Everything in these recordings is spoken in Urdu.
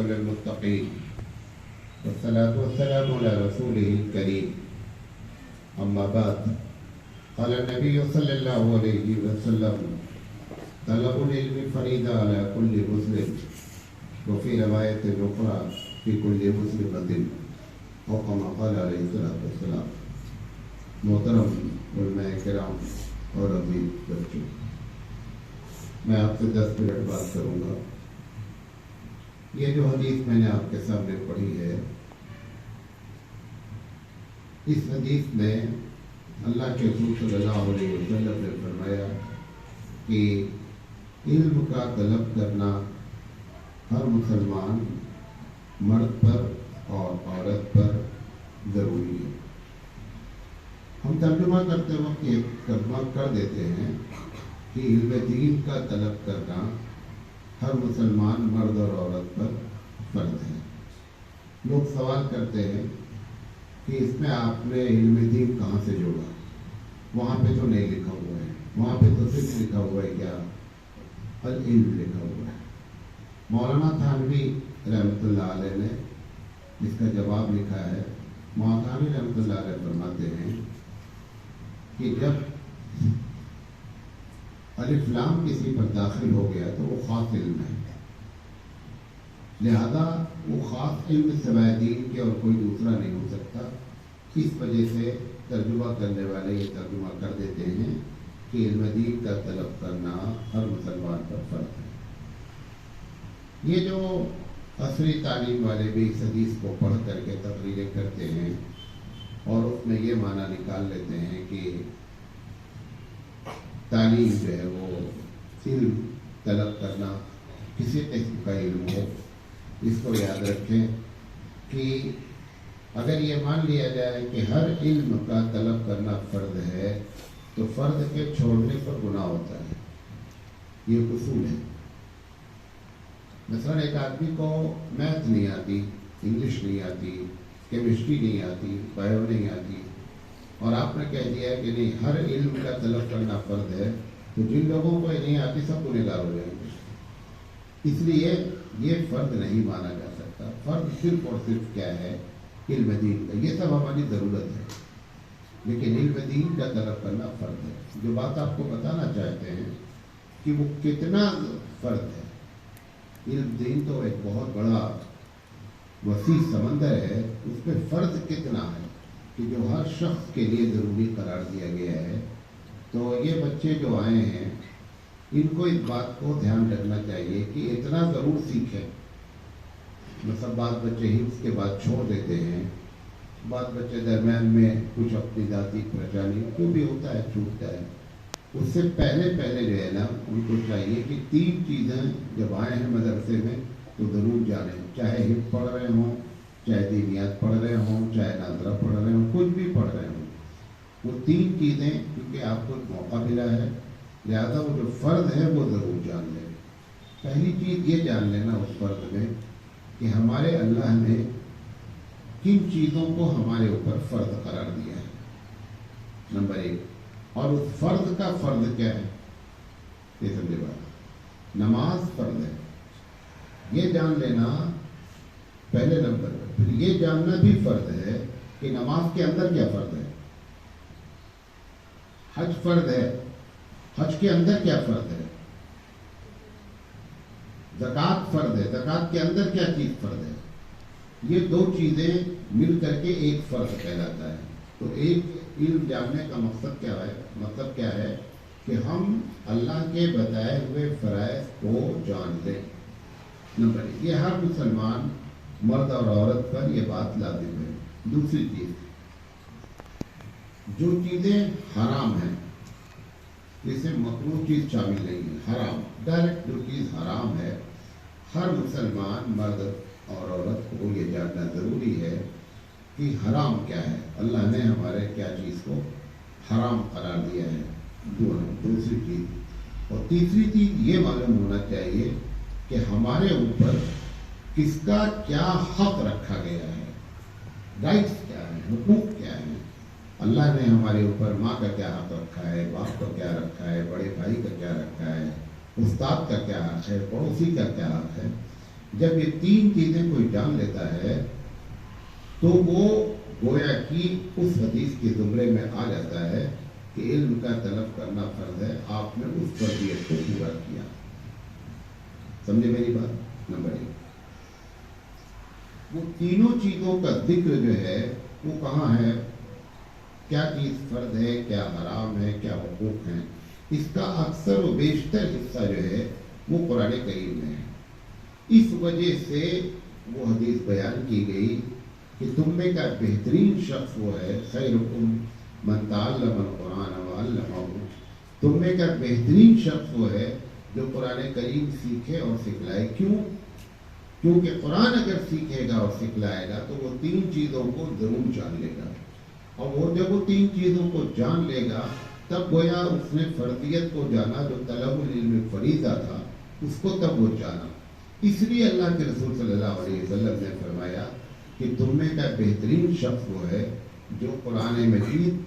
للمتقين والصلاة والسلام على رسوله الكريم أما بعد قال النبي صلى الله عليه وسلم طلب العلم فريضة على كل مسلم وفي رواية أخرى في كل مسلمة أو كما قال عليه الصلاة والسلام. محترم علماء کرام اور عزیز بچوں، میں آپ سے 10 منٹ بات کروں گا. یہ جو حدیث میں نے آپ کے سامنے پڑھی ہے، اس حدیث میں اللہ کے رسول صلی اللہ علیہ وسلم نے فرمایا کہ علم کا طلب کرنا ہر مسلمان مرد پر اور عورت پر ضروری ہے. ہم ترجمہ کرتے وقت ایک ترجمہ کر دیتے ہیں کہ علم دین کا طلب کرنا ہر مسلمان مرد اور عورت پر فرض ہے. لوگ سوال کرتے ہیں کہ اس میں آپ نے علم دین کہاں سے جوڑا؟ وہاں پہ تو نہیں لکھا ہوا ہے، وہاں پہ تو صرف لکھا ہوا ہے کیا؟ العلم لکھا ہوا ہے. مولانا تھانوی رحمۃ اللہ علیہ نے اس کا جواب لکھا ہے. مولانا تھانوی رحمۃ اللہ علیہ فرماتے ہیں کہ جب الف لام کسی پر داخل ہو گیا تو وہ خاص علم ہے، لہذا وہ خاص علم سوائے دین کے اور کوئی دوسرا نہیں ہو سکتا. اس وجہ سے ترجمہ کرنے والے یہ ترجمہ کر دیتے ہیں کہ علم دین کا طلب کرنا ہر مسلمان پر فرض ہے. یہ جو عصری تعلیم والے بھی اس حدیث کو پڑھ کر کے تقریریں کرتے ہیں اور اس میں یہ معنی نکال لیتے ہیں کہ تعلیم جو ہے وہ علم طلب کرنا کسی قسم کا علم ہو. اس کو یاد رکھیں کہ اگر یہ مان لیا جائے کہ ہر علم کا طلب کرنا فرض ہے تو فرض کے چھوڑنے پر گناہ ہوتا ہے. یہ اصول ہے. مثلا ایک آدمی کو میتھ نہیں آتی، انگلش نہیں آتی، کیمسٹری نہیں آتی، بایو نہیں آتی، اور آپ نے کہہ دیا کہ نہیں ہر علم کا طلب کرنا فرض ہے، تو جن لوگوں کو یہ نہیں آتی سب گنہگار ہو جائیں گے. اس لیے یہ فرض نہیں مانا جا سکتا. فرض صرف اور صرف کیا ہے؟ علم دین کا. یہ سب ہماری ضرورت ہے، لیکن علم دین کا طلب کرنا فرض ہے. جو بات آپ کو بتانا چاہتے ہیں کہ وہ کتنا فرض ہے. علم دین تو ایک بہت بڑا وسیع سمندر ہے، اس میں فرض کتنا ہے کہ جو ہر شخص کے لیے ضروری قرار دیا گیا ہے. تو یہ بچے جو آئے ہیں ان کو اس بات کو دھیان رکھنا چاہیے کہ اتنا ضرور سیکھیں. مطلب بعض بچے حفظ کے بعد چھوڑ دیتے ہیں، بعض بچے درمیان میں کچھ اپنی ذاتی پریشانی جو بھی ہوتا ہے چھوٹتا ہے. اس سے پہلے جو ہے نا ان کو چاہیے کہ 3 چیزیں جب آئے ہیں مدرسے میں تو ضرور جانیں، چاہے حفظ پڑھ رہے ہوں، چاہے دینیات پڑھ رہے ہوں، چاہے ناظرہ پڑھ رہے ہوں، کچھ بھی پڑھ رہے ہوں. وہ 3 چیزیں کیونکہ آپ کو موقع ملا ہے، لہذا وہ جو فرض ہے وہ ضرور جان لیں. پہلی چیز یہ جان لینا اس فرض میں کہ ہمارے اللہ نے کن چیزوں کو ہمارے اوپر فرض قرار دیا ہے. نمبر 1. اور اس فرض کا فرض کیا ہے؟ یہ سمجھے بات. نماز فرض ہے، یہ جان لینا پہلے نمبر پر. پھر یہ جاننا بھی فرض ہے کہ نماز کے اندر کیا فرض ہے. حج فرض ہے، حج کے اندر کیا فرض ہے. زکوٰۃ فرض ہے، زکوٰۃ کے اندر کیا چیز فرض ہے. یہ 2 چیزیں مل کر کے ایک فرض کہلاتا ہے. تو ایک علم جاننے کا مقصد کیا ہے؟ مطلب کیا ہے کہ ہم اللہ کے بتائے ہوئے فرائض کو جان لیں. نمبر 1. یہ ہر مسلمان مرد اور عورت پر یہ بات لازم ہے. دوسری چیز، جو چیزیں حرام ہیں جسے مکروہ چیز شامل نہیں ہے، حرام ڈائریکٹ جو چیز حرام ہے، ہر مسلمان مرد اور عورت کو یہ جاننا ضروری ہے کہ حرام کیا ہے. اللہ نے ہمارے کیا چیز کو حرام قرار دیا ہے. دوسری چیز. اور تیسری چیز یہ معلوم ہونا چاہیے کہ ہمارے اوپر کس کا کیا حق رکھا گیا ہے، رائٹس کیا ہیں، حقوق کیا ہیں. اللہ نے ہمارے اوپر ماں کا کیا حق رکھا ہے، باپ کا کیا رکھا ہے، بڑے بھائی کا کیا رکھا ہے، استاد کا کیا حق ہے، پڑوسی کا کیا حق ہے. جب یہ تین چیزیں کوئی جان لیتا ہے تو وہ گویا کہ اس حدیث کے زمرے میں آ جاتا ہے کہ علم کا طلب کرنا فرض ہے، آپ نے اس فرضیت کو پورا کیا۔ سمجھے میری بات؟ نمبر 1، وہ تینوں چیزوں کا ذکر جو ہے وہ کہاں ہے، کیا چیز فرض ہے، کیا حرام ہے، کیا حقوق ہیں، اس کا اکثر و بیشتر حصہ جو ہے وہ قرآن کریم میں ہے۔ اس وجہ سے وہ حدیث بیان کی گئی کہ تم میں کا بہترین شخص وہ ہے، خیرکم من تعلم القرآن وعلمہ، تم میں کا بہترین شخص وہ ہے جو قرآن کریم سیکھے اور سکھلائے۔ کیوں؟ کیونکہ قرآن اگر سیکھے گا اور سکھلائے گا تو وہ تین چیزوں کو ضرور جان لے گا، اور وہ جب وہ تین چیزوں کو جان لے گا تب گویا اس نے فرضیت کو جانا، جو طلب العلم فریضہ تھا اس کو تب وہ جانا۔ اس لیے اللہ کے رسول صلی اللہ علیہ وسلم نے فرمایا کہ تم میں کا بہترین شخص وہ ہے جو قرآن مجید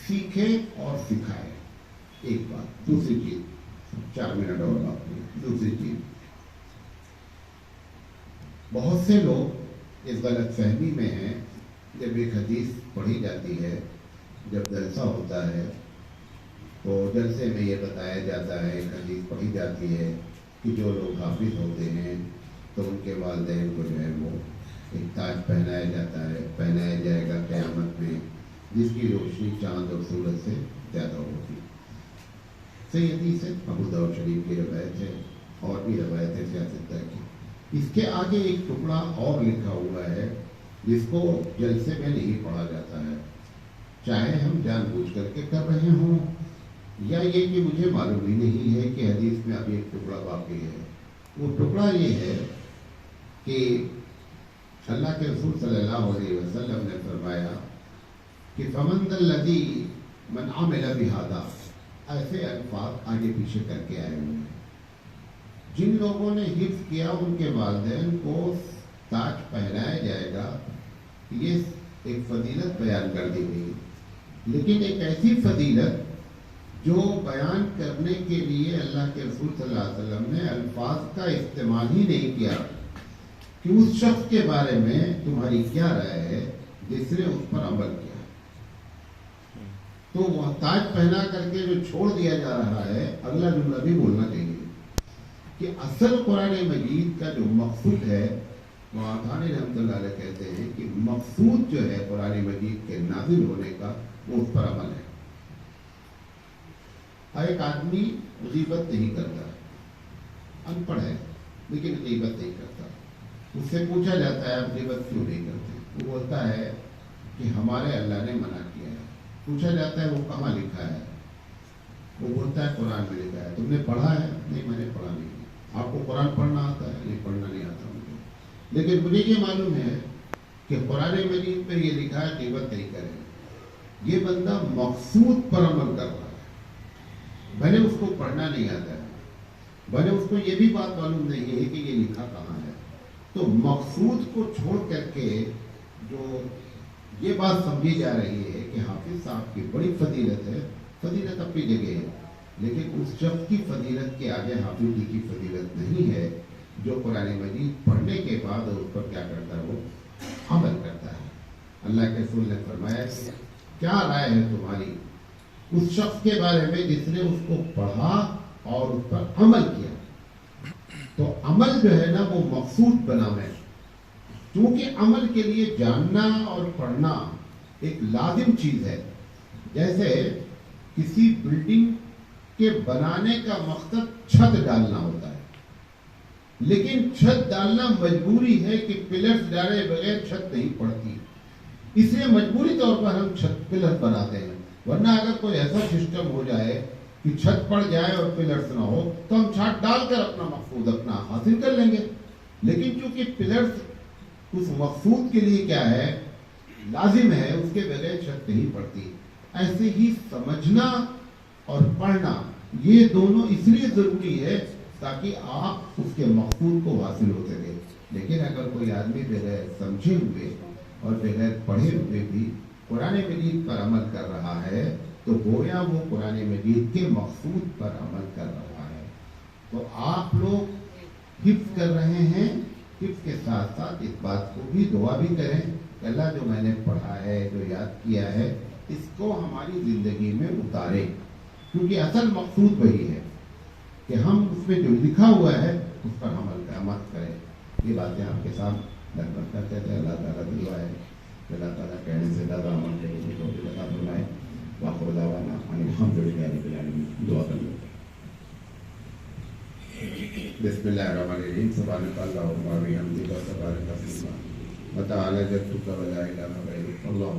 سیکھے اور سکھائے۔ ایک بات۔ دوسری چیز، 4 منٹ اور بات ہے۔ دوسری چیز، بہت سے لوگ اس غلط فہمی میں ہیں، جب ایک حدیث پڑھی جاتی ہے، جب جلسہ ہوتا ہے تو جلسے میں یہ بتایا جاتا ہے، ایک حدیث پڑھی جاتی ہے کہ جو لوگ حافظ ہوتے ہیں تو ان کے والدین کو جو ہے وہ ایک تاج پہنایا جاتا ہے، پہنایا جائے گا قیامت میں، جس کی روشنی چاند اور سورج سے زیادہ ہوگی۔ صحیح حدیث ہے، ابو داؤد شریف کی روایت ہے، اور بھی روایت ہے سیاستہ کی۔ اس کے آگے ایک ٹکڑا اور لکھا ہوا ہے جس کو جلسے میں نہیں پڑھا جاتا ہے، چاہے ہم جان بوجھ کر کے کر رہے ہوں یا یہ کہ مجھے معلوم ہی نہیں ہے کہ حدیث میں ابھی ایک ٹکڑا باقی ہے۔ وہ ٹکڑا یہ ہے کہ اللہ کے رسول صلی اللہ علیہ وسلم نے فرمایا کہ فمن ذا الذی من عمل بہذا، ایسے الفاظ آگے پیچھے کر کے آئے ہوئے ہیں۔ جن لوگوں نے حفظ کیا ان کے والدین کو تاج پہنایا جائے گا، یہ ایک فضیلت بیان کر دی گئی، لیکن ایک ایسی فضیلت جو بیان کرنے کے لیے اللہ کے رسول صلی اللہ علیہ وسلم نے الفاظ کا استعمال ہی نہیں کیا کہ اس شخص کے بارے میں تمہاری کیا رائے ہے جس نے اس پر عمل کیا۔ تو وہ تاج پہنا کر کے جو چھوڑ دیا جا رہا ہے، اگلا جملہ بھی بولنا چاہیے کہ اصل قرآن مجید کا جو مقصود ہے، وہاں تھانی رحمۃ اللہ علیہ کہتے ہیں کہ مقصود جو ہے قرآن مجید کے نازل ہونے کا وہ اس پر عمل ہے۔ ایک آدمی غیبت نہیں کرتا، ان پڑھ ہے لیکن غیبت نہیں کرتا، اس سے پوچھا جاتا ہے آپ غیبت کیوں نہیں کرتے؟ وہ بولتا ہے کہ ہمارے اللہ نے منع کیا ہے۔ پوچھا جاتا ہے وہ کہاں لکھا ہے؟ وہ بولتا ہے قرآن میں لکھا ہے۔ تم نے پڑھا ہے؟ نہیں، میں نے پڑھا نہیں۔ آپ کو قرآن پڑھنا آتا ہے؟ نہیں، پڑھنا نہیں آتا مجھے، لیکن مجھے یہ معلوم ہے کہ قرآن مجید میں یہ لکھا ہے غیبت نہیں کرے۔ یہ بندہ مقصود پر عمل کر رہا ہے، بھلے اس کو پڑھنا نہیں آتا ہے، بھلے اس کو یہ بھی بات معلوم نہیں ہے کہ یہ لکھا کہاں ہے۔ تو مقصود کو چھوڑ کر کے جو یہ بات سمجھی جا رہی ہے کہ حافظ صاحب کی بڑی فضیلت ہے، فضیلت اپنی جگہ ہے، لیکن اس شخص کی فضیلت کے آگے حافظ جی کی فضیلت نہیں ہے جو قرآن مجید پڑھنے کے بعد اس پر کیا کرتا ہے، وہ عمل کرتا ہے۔ اللہ کے رسول نے فرمایا کہ کیا رائے ہے تمہاری اس شخص کے بارے میں جس نے اس کو پڑھا اور اس پر عمل کیا؟ تو عمل جو ہے نا وہ مقصود بنا ہے، کیونکہ عمل کے لیے جاننا اور پڑھنا ایک لازم چیز ہے۔ جیسے کسی بلڈنگ کے بنانے کا مقصد چھت ڈالنا ہوتا ہے، لیکن چھت ڈالنا مجبوری ہے کہ پلرز ڈالے بغیر چھت نہیں پڑتی، اس لیے مجبوری طور پر ہم چھت پلر بناتے ہیں، ورنہ اگر کوئی ایسا سسٹم ہو جائے کہ چھت پڑ جائے اور پلرز نہ ہو تو ہم چھت ڈال کر اپنا مقصود اپنا حاصل کر لیں گے، لیکن چونکہ پلرز اس مقصود کے لیے کیا ہے، لازم ہے، اس کے بغیر چھت نہیں پڑتی۔ ایسے ہی سمجھنا اور پڑھنا یہ دونوں اس لیے ضروری ہے تاکہ آپ اس کے مقصود کو حاصل ہو سکے۔ لیکن اگر کوئی آدمی بغیر سمجھے ہوئے اور بغیر پڑھے ہوئے بھی قرآن مجید پر عمل کر رہا ہے تو گویا وہ قرآن مجید کے مقصود پر عمل کر رہا ہے۔ تو آپ لوگ حفظ کر رہے ہیں حفظ کے ساتھ ساتھ اس بات کو بھی دعا بھی کریں کہ اللہ جو میں نے پڑھا ہے جو یاد کیا ہے اس کو ہماری زندگی میں اتارے، کیونکہ اصل مقصود وہی ہے کہ ہم اس میں جو لکھا ہوا ہے اس پر عمل کریں۔ یہ باتیں آپ کے ساتھ لگ کرتے تھے۔ اللہ تعالیٰ کی دعا ہے کہ اللہ تعالیٰ کہنے سے زیادہ عمل کرنے کی توفیق عطا فرمائے۔ وآخر دعوانا ان الحمد للہ رب العالمین۔ دعا کر لو۔ بسم اللہ الرحمن الرحیم۔ سبحانک اللہم وبحمدک، تبارک اسمک، وتعالی جدک، ولا الہ غیرک، اللہ